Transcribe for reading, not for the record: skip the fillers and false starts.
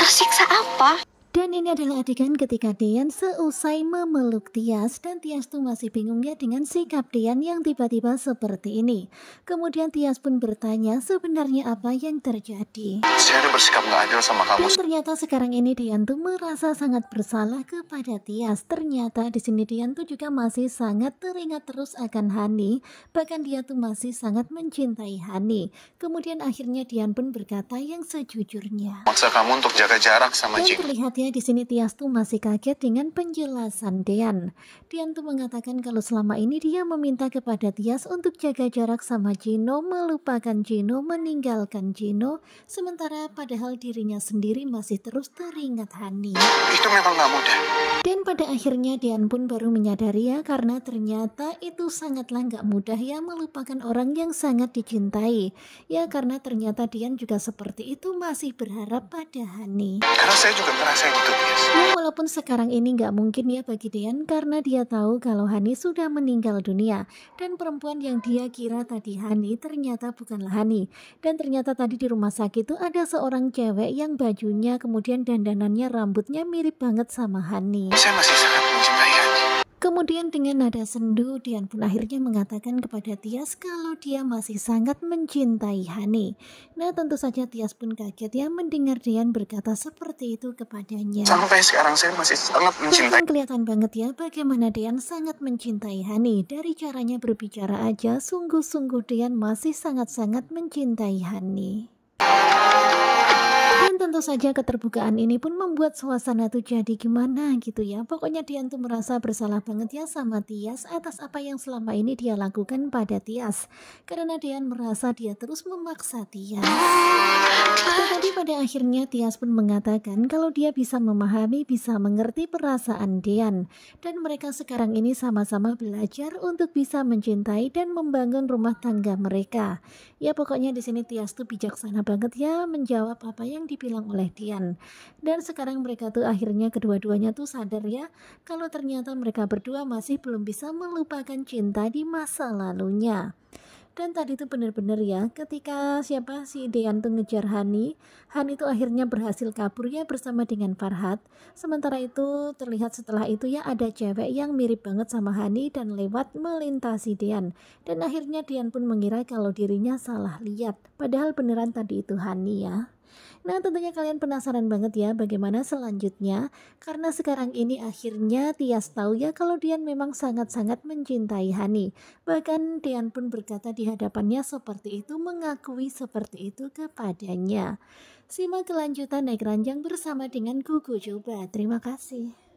Tersiksa apa? Dan ini adalah adegan ketika Dean seusai memeluk Tias dan Tias tuh masih bingung ya dengan sikap Dean yang tiba-tiba seperti ini. Kemudian Tias pun bertanya sebenarnya apa yang terjadi. Saya udah bersikap nggak adil sama kamu. Dan ternyata sekarang ini Dean tuh merasa sangat bersalah kepada Tias. Ternyata di sini Dean tuh juga masih sangat teringat terus akan Hani. Bahkan dia tuh masih sangat mencintai Hani. Kemudian akhirnya Dean pun berkata yang sejujurnya. Maksa kamu untuk jaga jarak sama Dan Jing. terlihat ya di sini Tias tuh masih kaget dengan penjelasan Dean. Dean tuh mengatakan kalau selama ini dia meminta kepada Tias untuk jaga jarak sama Gino, melupakan Gino, meninggalkan Gino, sementara padahal dirinya sendiri masih terus teringat Hani. Itu memang nggak mudah. Dan pada akhirnya Dean pun baru menyadari ya karena ternyata itu sangatlah nggak mudah ya melupakan orang yang sangat dicintai. Ya karena ternyata Dean juga seperti itu masih berharap pada Hani. Karena saya juga ngerasa gitu, Tias. Ya walaupun sekarang ini nggak mungkin ya bagi Dean karena dia tahu kalau Hani sudah meninggal dunia. Dan perempuan yang dia kira tadi Hani ternyata bukanlah Hani. Dan ternyata tadi di rumah sakit itu ada seorang cewek yang bajunya kemudian dandanannya rambutnya mirip banget sama Hani. Saya masih sangat mencintai Hani. Kemudian dengan nada sendu, Dean pun akhirnya mengatakan kepada Tias kalau dia masih sangat mencintai Hani. Nah tentu saja Tias pun kaget ya mendengar Dean berkata seperti itu kepadanya. Sampai sekarang saya masih sangat mencintai. Bahkan kelihatan banget ya bagaimana Dean sangat mencintai Hani. Dari caranya berbicara aja, sungguh-sungguh Dean masih sangat-sangat mencintai Hani. Dan tentu saja keterbukaan ini pun membuat suasana tuh jadi gimana gitu ya. Pokoknya Dean tuh merasa bersalah banget ya sama Tias atas apa yang selama ini dia lakukan pada Tias. Karena Dean merasa dia terus memaksa Tias. Tetapi pada akhirnya Tias pun mengatakan kalau dia bisa memahami, bisa mengerti perasaan Dean. Dan mereka sekarang ini sama-sama belajar untuk bisa mencintai dan membangun rumah tangga mereka. Ya pokoknya di sini Tias tuh bijaksana banget ya menjawab apa yang dibilang oleh Dean. Dan sekarang mereka tuh akhirnya kedua-duanya tuh sadar ya kalau ternyata mereka berdua masih belum bisa melupakan cinta di masa lalunya. Dan tadi tuh bener-bener ya ketika si Dean tuh ngejar Hani tuh akhirnya berhasil kabur ya bersama dengan Farhat. Sementara itu terlihat setelah itu ya ada cewek yang mirip banget sama Hani dan lewat melintasi Dean. Dan akhirnya Dean pun mengira kalau dirinya salah lihat. Padahal beneran tadi itu Hani ya. Nah tentunya kalian penasaran banget ya bagaimana selanjutnya. Karena sekarang ini akhirnya Tias tahu ya kalau Dean memang sangat-sangat mencintai Hani. Bahkan Dean pun berkata di hadapannya seperti itu, mengakui seperti itu kepadanya. Simak kelanjutan naik ranjang bersama dengan Gugu Coba. Terima kasih.